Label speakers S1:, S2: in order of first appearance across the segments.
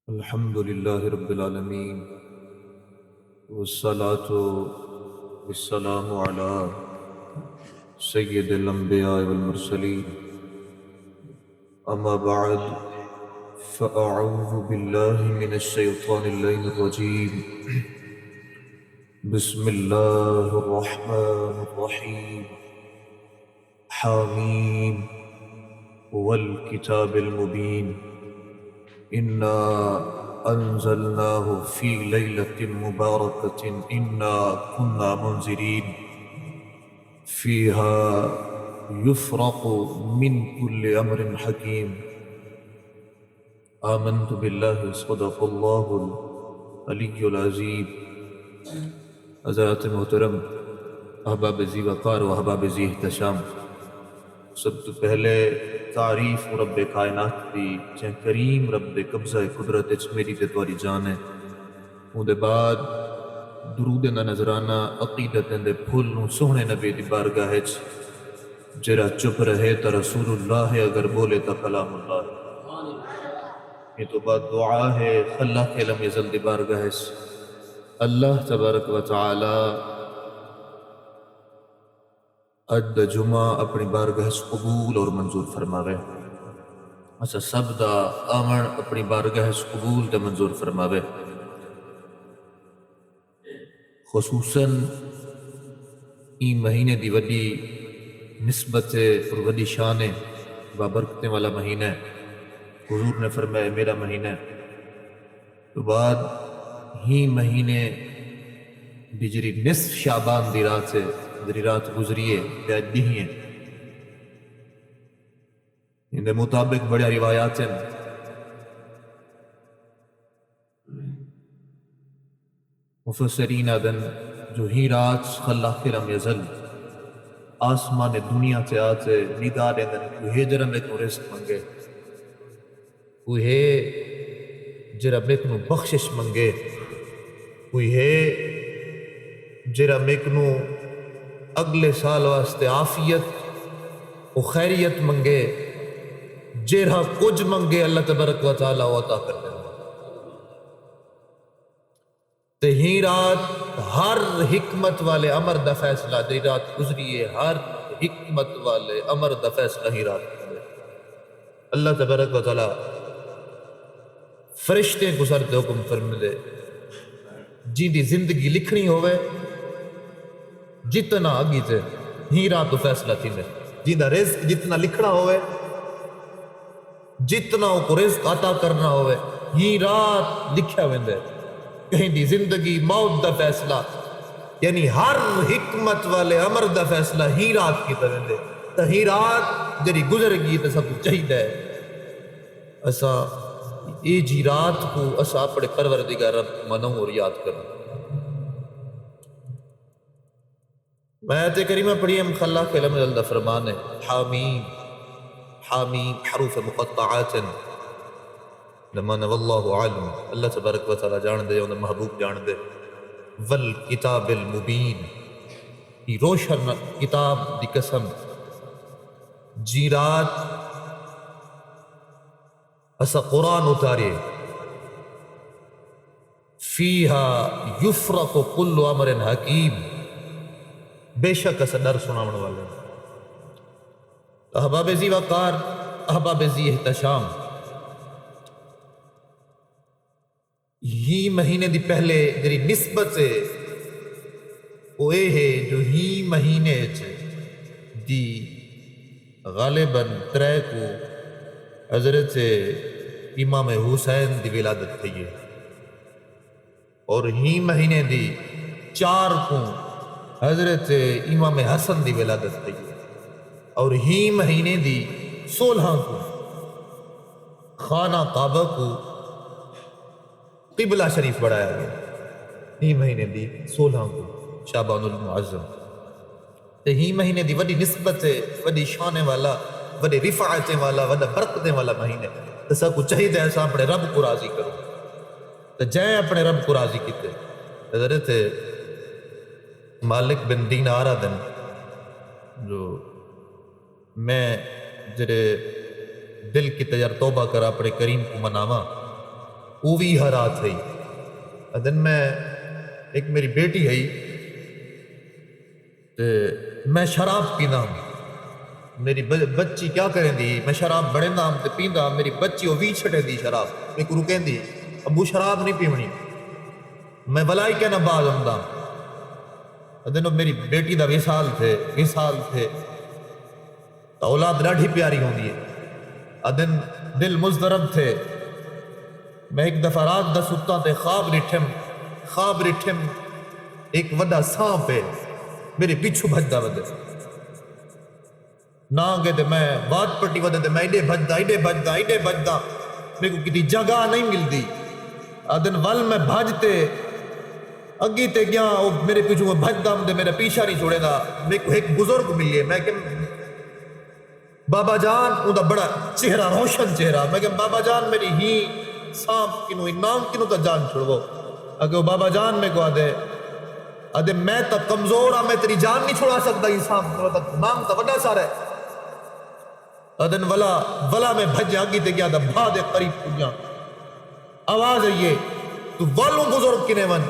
S1: الحمد لله رب العالمين، والصلاة والسلام على سيد الأنبياء والمرسلين. أما بعد، فأعوذ بالله من الشيطان اللعين الرجيم. بسم الله الرحمن الرحيم. حاميم والكتاب المبين. إنا أنزلناه في ليلة مباركة إنا كنا منذرين فيها يفرق من كل أمر حكيم. آمنت بالله صدق الله العلي العظيم. حضرات محترم، احباب ذی وقار و احباب ذی احتشام، سب تو پہلے تعریف رب کائنات دی جن کریم رب قبضہ قدرت اچ میری تے تواری جان ہے. اون دے بعد درود دا نظرانہ عقیدت دے پھول نوں سوہنے نبی دی بارگاہ اچ جڑا چپ رہے تا رسول اللہ ہے، اگر بولے تا کلام اللہ ہے. یہ تو بعد دعا ہے خلا کے لم یزل دی بارگاہ اچ اللہ تبارک و تعالی اج دا جمعہ اپنی بارگاہ اچ قبول اور منظور فرماوے. اچھا سب دا آمن اپنی بارگاہ اچ قبول تے منظور فرماوے. خصوصاً ای مہینے دی وڈی نسبت اور وڈی شان بابرکتیں والا مہینہ ہے. حضور نے فرمایا میرا مہینہ ہے. تو بعد ہی مہینے دی جری نصف شعبان دی رات ہے، جری رات گزریے بیاد دی ہیں. ان دے مطابق بڑے روایات ہیں. مفسرین آدن جو ہی رات خلاق لم یزل آسمان دنیا سے آتے نگاہ دیندن کوئی جرم ایک نو رزق منگے، کوئی جرم ایک نو بخشش منگے، کوئی جرم ایک نو اگلے سال واسطے عافیت و خیریت منگے. جرہ کچھ منگے اللہ تبارک و تعالی عطا کر دے. تے ہی رات ہر حکمت والے امر دا فیصلہ دی رات گزریے، ہر حکمت والے امر دا فیصلہ ہی رات کرے. اللہ تبارک و تعالی فرشتے گزرتے حکم فرم دے جی دی زندگی لکھنی ہوئے جتنا آگی تے ہی رات تو فیصلہ تھی میں جی دا رزق جتنا لکھنا ہوئے، جتنا کو رزق عطا کرنا ہوئے ہی رات لکھیا ویندے. کہیں دی زندگی موت دا فیصلہ یعنی ہر حکمت والے امر دا فیصلہ ہی رات کی طرح دے. تو ہی رات جری گزر گئی تو سب کچھ چاہیے ہے اسا اے جی رات کو اسا اپنے پروردگار رب منوں اور یاد کروں. میں آیت کریمہ پڑھی ہم خلا کے لم یزل دا فرمان ہے. حامیم حامیم حروف مقطعات لمن واللہ عالم، اللہ تبارک و تعالی جان دے، انہیں محبوب جان دے. والکتاب المبین، یہ روشن کتاب دی قسم. جی رات اسا قرآن اتارے فیہا یفرق کل امر حکیم. بے شک اسا ڈر سناون والے. احباب ذی وقار، احباب ذی احتشام، ہی مہینے دی پہلے جری نسبت ہے وہ اے ہے جو ہی مہینے دی غالباً ترے کو حضرت امام حسین دی ولادت تھی ہے، اور ہی مہینے دی 4 کو حضرت امام حسن دی ولادت تھی ہے، اور ہی مہینے دی 16 کو خانہ کعبہ کو قبلہ شریف بڑھایا گیا. ہی مہینے دی 16 کو شعبان المعظم. تے ہی مہینے دی وڈی نسبت ہے، وڈی شان والا، وڈی رفعت والا، وڈا برکت والا مہینے. تے سب کو چاہیے ایسا اپنے رب کو راضی کرو. تے جائیں اپنے رب کو راضی کیتے. حضرت مالک بن دینار آدن جو میں جڑے دل کی تجار توبہ کر اپنے کریم کو مناواں وہ بھی حرات ہے ادن میں ایک میری بیٹی ہے میں شراب پینا میری بچی کیا کریں دی میں شراب بڑے نام تے پیندا میری بچی وہ بھی چھٹے دی شراب میں کو رکیں دی ابو شراب نہیں پیونی میں بلائی کے نہ باز ہوں ادن میری بیٹی دا وصال تھے تو اولاد لاڑھی پیاری ہوں دی ادن دل مزدرب تھے میں ایک دفعہ رات دا ستا تے خواب رٹھم ایک وڈا سانپ ہے میرے پیچھو بھجدا ودے نہ گے تے میں بات پٹی ودے تے میں ایڈے بھجدا میرے کو کتی جگہ نہیں ملتی ادن ول میں بھجتے اگی تے گیا میرے پیچھو بھجدا تے میرا پیچھا نہیں چھوڑے دا میرے کو ایک بزرگ ملیے میں کہ بابا جان اون دا بڑا چہرہ روشن چہرہ میں کہ بابا جان میری ہی سانپ کنو نام کنو تا جان چھوڑو اگر بابا جان میں کو آدھے میں تا کمزور میں تیری جان نہیں چھوڑا سکتا انسان نام تا وڈا سارا ہے ادن ولا میں بھج آگی تے گیا دا بھا دے قریب پوجا آواز آئیے تو والوں بزرگ کنے ون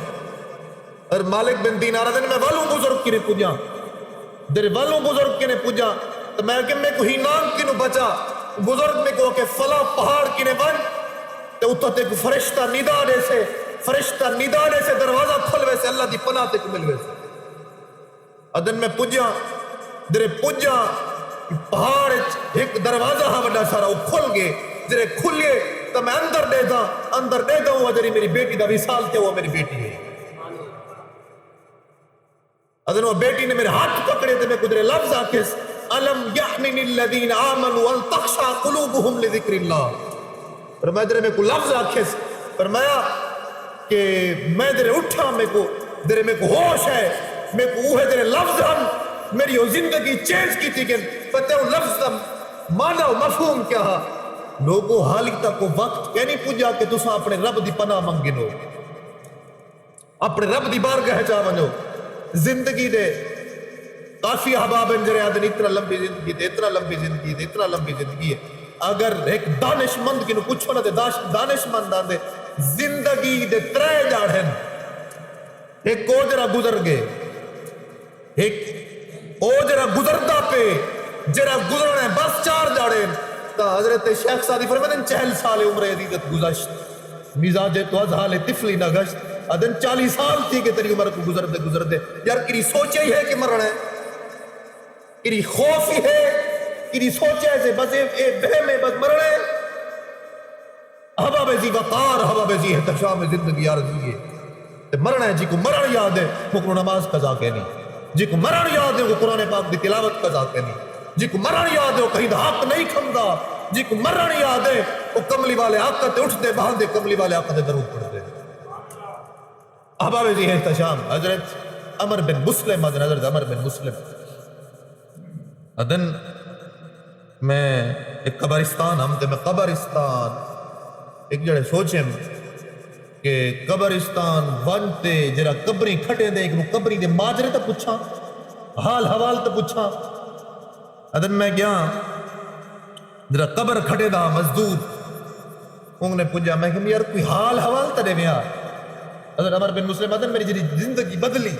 S1: اور مالک بن دینار ادن میں والوں بزرگ کنے پوجا در والوں بزرگ کنے پوجا تو میں کہ میں کو ہی نام کنو بچا بزرگ میں کو کہ فلا پہاڑ کنے ون تو اتھا تے کو فرشتہ ندا دے سے دروازہ کھل ویسے اللہ دی پناہ تے کو مل ویسے ادن میں پجا درے پجا پہاڑ ایک دروازہ ہاں بڑا سارا وہ کھل گئے درے کھل گئے تو میں اندر دے دا ہوں ادھری میری بیٹی دا وصال تے وہ میری بیٹی ہے ادن وہ بیٹی نے میرے ہاتھ پکڑے تے میں کدرے لفظ آکس الم یحنن الذین آمنوا ان تخشع قلوبهم لذکر اللہ فرمایا درے میں کو لفظ آکس فرمایا کہ میں درے اٹھا میں کو ہوش ہے میں کو اوہ درے لفظ ہم میری زندگی چینج کی تھی کہ پتہ ہوں لفظ مانا و مفہوم کیا ہے لوگوں حالی تک کو وقت کہنی پوجا کہ تسا اپنے رب دی پناہ منگنو اپنے رب دی بارگاہ جا ونو زندگی دے کافی احباب انجرے آدن اتنا لمبی زندگی ہے اگر ایک دانش مند کی نو پوچھو نا تے دانش مند آدھے زندگی دے ترے جاڑھن ایک اوجرہ گزر گئے ایک اوجرہ گزردہ پہ جرہ گزرنے بس 4 جاڑھن تا حضرت شیخ سادی فرمائن 40 سال عمر عزیزت گزشت مزاج تو از حال طفلی نہ گشت ادن 40 سال تھی کہ تیری عمر کو گزر دے یار کری سوچے ہی ہے کہ مرنا ہے کری خوف ہی ہے کری سوچے سے بس اے بہم ہے بس مرنا ہے حباب زی وقار حباب زی احتشام زندگی آرزی ہے مرنا ہے جی کو مرن یاد ہے وہ نماز قضا کے نہیں جی کو مرن یاد ہے وہ قرآن پاک دی تلاوت قضا کے نہیں جی کو مرن یاد ہے وہ کہیں حق نہیں کھمدا جی کو مرن یاد ہے وہ کملی والے آقا تے اٹھ دے بہان دے کملی والے آقا تے درود پڑھ دے احباب زی احتشام حضرت عمر بن مسلم ادن میں ایک قبرستان ہم تے میں قبرستان ایک جڑے سوچیں کہ قبرستان ونتے جرا قبری کھٹے دے ایک نو قبری دے ماجرے تا پوچھا حال حوال تا پوچھا ادن میں گیا جرا قبر کھٹے دا مزدور انہوں نے پوچھا میں کہ یار کوئی حال حوال تا دے میں حضرت عمر بن مسلم ادن میری جری زندگی بدلی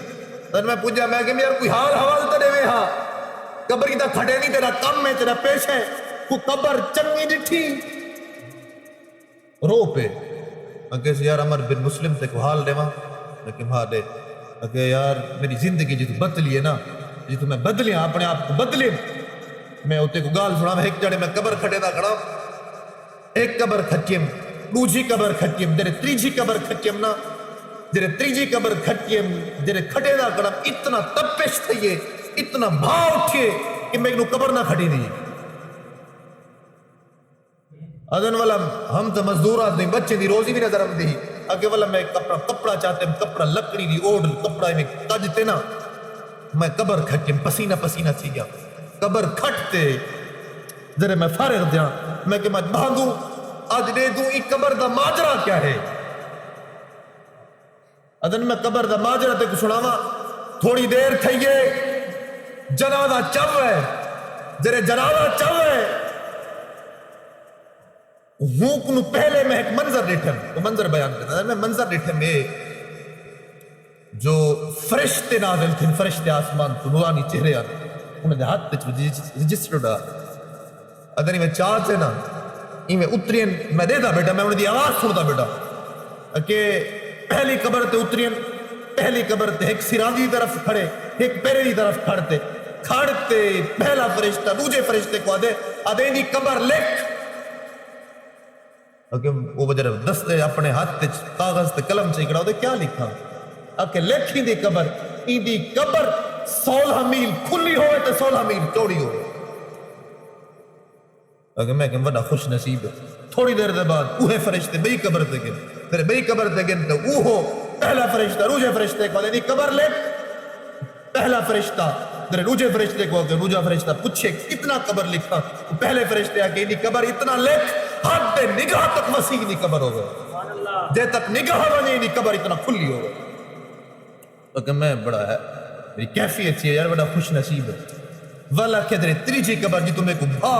S1: ادن میں پوچھا میں کہ یار کوئی حال حوال تا دے میں قبری دا کھٹے نہیں تیرا کم ہے تیرا پیش ہے کوئی قبر چنگی ڈٹھی رو پہ میں کہے یار عمر بن مسلم تے کو حال دے ماں لیکن ہاں دے میں کہے یار میری زندگی جی تو بدلی ہے نا جی تو میں بدلی ہاں اپنے آپ کو بدلی میں ہوتے کو گال سنا میں ایک جڑے میں قبر کھٹے دا کھڑا ایک قبر کھٹیم دوجی قبر کھٹیم جڑے تریجی قبر کھٹیم نا جڑے تریجی قبر کھٹیم جڑے کھٹے دا کھڑا اتنا تپش تھئیے اتنا بھاؤ اٹھئے کہ میں ایک قبر نہ کھٹی دی ادن والا ہم تو مزدورات نہیں بچے دی روزی بھی نظر ہم دی اگے والا میں کپڑا چاہتے ہیں کپڑا لکڑی دی اوڑ کپڑا میں کجتے نا میں قبر کھٹتے پسینہ پسینہ تھی گیا قبر کھٹتے ذرے میں فارغ دیا میں کہ میں بھاگوں آج دے دوں ایک قبر دا ماجرہ کیا ہے ادن میں قبر دا ماجرہ تے کو سناوا تھوڑی دیر تھئیے جنازہ چل رہے ذرے جنازہ چل رہے ہوں کنو پہلے میں ایک منظر ڈیٹھم تو منظر بیان کرتا ہے میں منظر ڈیٹھم میں جو فرشتے نازل تھے فرشتے آسمان تو نورانی چہرے آن انہیں دے ہاتھ رجسٹر ڈا اگر ہی میں چاہتے نا ہی میں اترین میں دیتا بیٹا میں انہیں دی آواز سنتا بیٹا کہ پہلی قبر تے اترین پہلی قبر تے ایک سرادی طرف کھڑے ایک پیرے دی طرف کھڑتے کھڑتے پہلا فرشتہ دوجے فرشتے کو آدھے دی قبر لکھ وہ بجر دستے اپنے ہاتھ تے کاغذ تے قلم سے اکڑا ہوتے کیا لکھا کہ لکھی دی قبر ای دی قبر 16 میل کھلی ہوئے تے 16 میل چوڑی ہوئے اگر میں کہ بڑا خوش نصیب ہے تھوڑی دیر دے بعد اوہے فرشتے بئی قبر تے گن پھر بئی قبر تے گن تو اوہو پہلا فرشتہ روجے فرشتے کو دی قبر لکھ پہلا فرشتہ در روجے فرشتے کو کہ روجہ فرشتہ پوچھے کتنا قبر لکھا پہلے فرشتے آکے دی قبر اتنا لکھ حد نگاہ تک وسیع دی قبر ہو گئے جے تک نگاہ بنی دی قبر اتنا کھلی ہو گئے کہ میں بڑا ہے میری کیفیت ہے یار بڑا خوش نصیب ہے والا کہ در تریجی قبر جی تمہیں کو بھا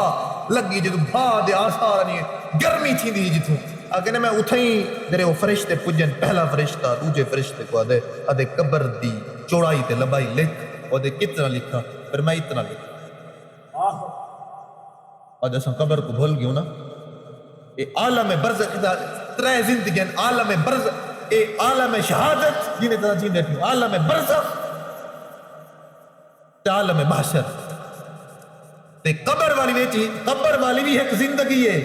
S1: لگی جی تو بھا دے آثار نہیں ہے گرمی تھی دی جی تو اگر میں اتھائیں در وہ فرشتے پجن پہلا فرشتہ دوجے فرشتے کو آدھے قبر دی چوڑائی تے لبائی لکھ اور دے کتنا لکھا پھر میں اتنا لکھا آج ایسا قبر کو بھول گئے نا اے عالم برزخ ترے زندگی عالم برزخ اے عالم شہادت جنہیں تنا جینے تھی عالم برزخ تے عالم محشر تے قبر والی ویچی قبر والی بھی ایک زندگی ہے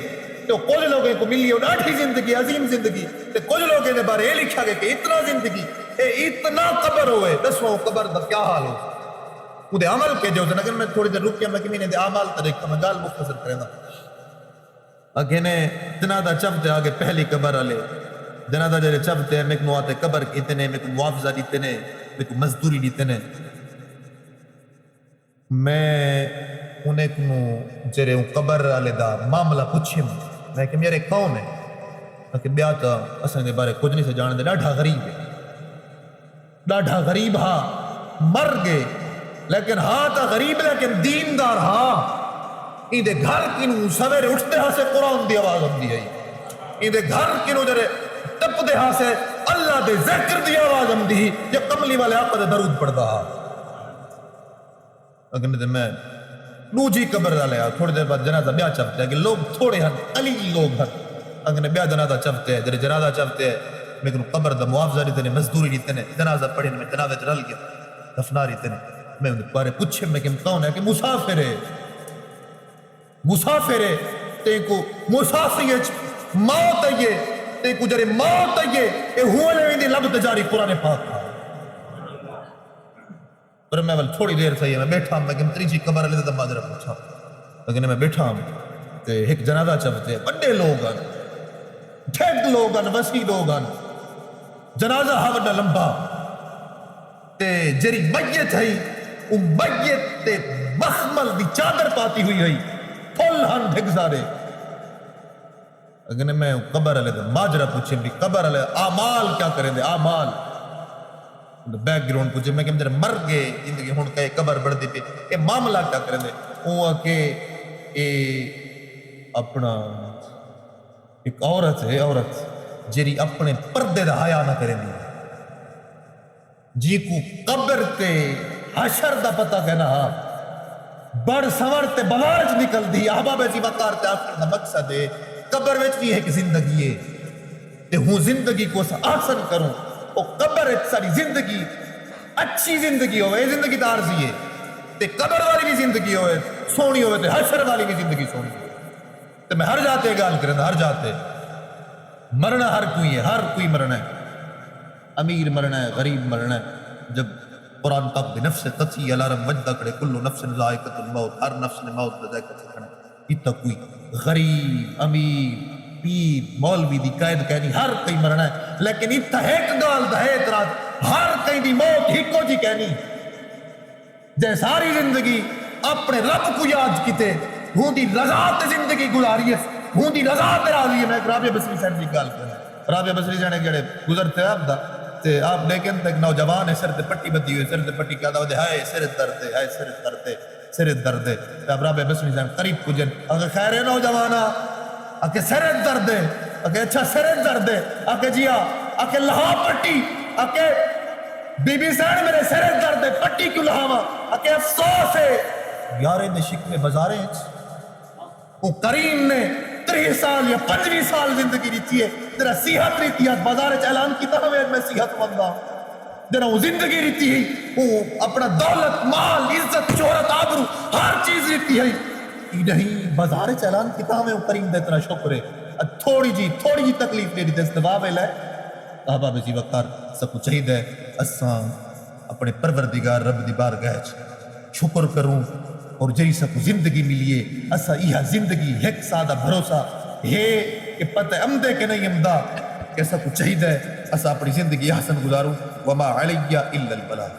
S1: تو کچھ لوگوں کو ملی ہے ڈاٹھی زندگی عظیم زندگی تے کچھ لوگوں نے بارے یہ لکھا گیا کہ اتنا زندگی اے اتنا قبر ہوئے دسو قبر دا کیا حال ہو وہ دے عمل کے جو اگر میں تھوڑی دیر رکیا میں کہ میں نے دے عمال طریقہ میں گال مختصر کرنا اگے نے جنازہ چبتے آگے پہلی قبر آلے جنازہ جرے چبتے ہیں میں کو آتے قبر اتنے میں کو معافظہ دیتے نے میں کو مزدوری دیتے نے میں انہیں کو جرے قبر آلے دا معاملہ پوچھیں میں کہ میرے کون ہے کہ بیاتا اساں دے بارے کچھ نہیں سے جانے دے ڈاڑھا غریب ہے ڈاڑھا غریب ہاں مر گئے لیکن ہاں تا غریب لیکن دیندار ہاں این دے گھر کنو سویرے اٹھتے ہاں سے قرآن دی آواز ہم دی آئی این دے گھر کنو جرے ٹپ دے ہاں سے اللہ دے ذکر دی آواز ہم دی جب کملی والے آقا دے درود پڑھتا ہاں اگر دے میں نوجی قبر ڈالے آ تھوڑی دیر بعد جنازہ بیاہ چپتے ہیں کہ لوگ تھوڑے ہن قلیل لوگ ہن اگر بیاہ جنازہ چپتے ہیں جرے جنازہ چپتے ہیں میں کنو قبر دا معافظہ دیتے ہیں مزدوری دیتے ہیں جنازہ پڑھیں میں جنازہ چرل گیا دفنا دیتے ہیں میں انہیں بارے پوچھے میں کہ کون ہے کہ مسافر ہے مسافر ہے تے کو مسافر موت ہے تے کو جرے موت ہے اے ہوئے لے دی لب تجاری قرآن پاک تھا پر میں تھوڑی دیر صحیح ہے میں بیٹھا ہوں میں کہ تریجی قبر علی دا ماجرہ پوچھا لیکن میں بیٹھا ہوں تے ایک جنازہ چبتے بڑے لوگ ہیں ٹھیک لوگ ہیں وسیع لوگ ہیں جنازہ ہاں بڑا لمبا تے جری میت ہے وہ میت تے مخمل دی چادر پاتی ہوئی ہے پھول ہن ڈھگزارے اگر میں قبر علی دا ماجرہ پوچھیں بھی قبر علی آمال کیا کریں دے آمال بیک گراؤنڈ پوچھے میں کہ مجھے مر گئے زندگی ہون کہے قبر بڑھ دی پہ اے معاملہ کیا کریں دے وہ کہ اے اپنا ایک عورت ہے عورت جیری اپنے پردے دا حیا نہ کریں دی جی کو قبر تے حشر دا پتہ کہنا ہاں بڑھ سور تے بوارج نکل دی احباب ایسی وقار تے آخر دا مقصد ہے قبر ویچ بھی ہے کہ زندگی ہے تے ہوں زندگی کو آسن کروں وہ قبر ایک ساری زندگی اچھی زندگی ہوئے زندگی دا عرضی ہے تے قبر والی بھی زندگی ہوئے سونی ہوئے تے حشر والی بھی زندگی سونی ہوئے تے میں ہر جاتے گال کریں ہر جاتے مرنا ہر کوئی ہے ہر کوئی مرنا ہے امیر مرنا ہے غریب مرنا ہے جب قرآن پاک بنفس تطیع الارم وجدہ کڑے کلو نفس ذائقۃ الموت ہر نفس نے موت ذائقہ سکھنا اتنا کوئی غریب امیر پیر مولوی دی قائد کہنی ہر کئی مرنا ہے لیکن اتنا ایک گال دا ہے اعتراض ہر کئی دی موت ہکو جی کہنی جے ساری زندگی اپنے رب کو یاد کیتے ہوں دی رضا تے زندگی گزاری ہے ہوں دی رضا تے راضی ہے میں ایک رابعہ بصری صاحب دی گال کرنا رابعہ بصری جانے جڑے گزرتے آپ دا تے آپ لیکن تک نوجوان ہے سر تے پٹی بدی ہوئے سر تے پٹی کہا دا ہائے سر درد ہے ہائے سر درد ہے سر درد ہے اب رابعہ بصری صاحب قریب کجن اگر خیر ہے نوجوانا
S2: آکے سرد درد ہے، آکے اچھا سرد درد ہے، آکے جیا آکے لہا پٹی، آکے بی بی سین میرے سرد درد ہے پٹی کیوں لہاوا، آکے افسوس ہے یارے دے شکوے بازارے او کریم نے 30 سال یا 25 سال زندگی دیتی ہے، تیرا صحت رہتی ہے بازار اعلان کیتا ہمیں میں صحت مندہ تیرا وہ زندگی رہتی ہے، وہ اپنا دولت مال عزت شہرت آبرو ہر چیز رہتی ہے، یہ نہیں بازار اعلان کیتا ہمیں وہ کریم دے تیرا شکر ہے، تھوڑی جی تکلیف دے دی دستواب ہے لے احباب جی وقار سب کچھ چاہید ہے اساں اپنے پروردگار رب دی بارگاہ شکر کروں اور جی سب زندگی ملیے اسا یہ زندگی ایک سادہ بھروسہ ہے کہ پتہ امدے کہ نہیں امدہ کہ سب کچھ چاہید ہے اسا اپنی زندگی حسن گزاروں وما علیہ الا البلاغ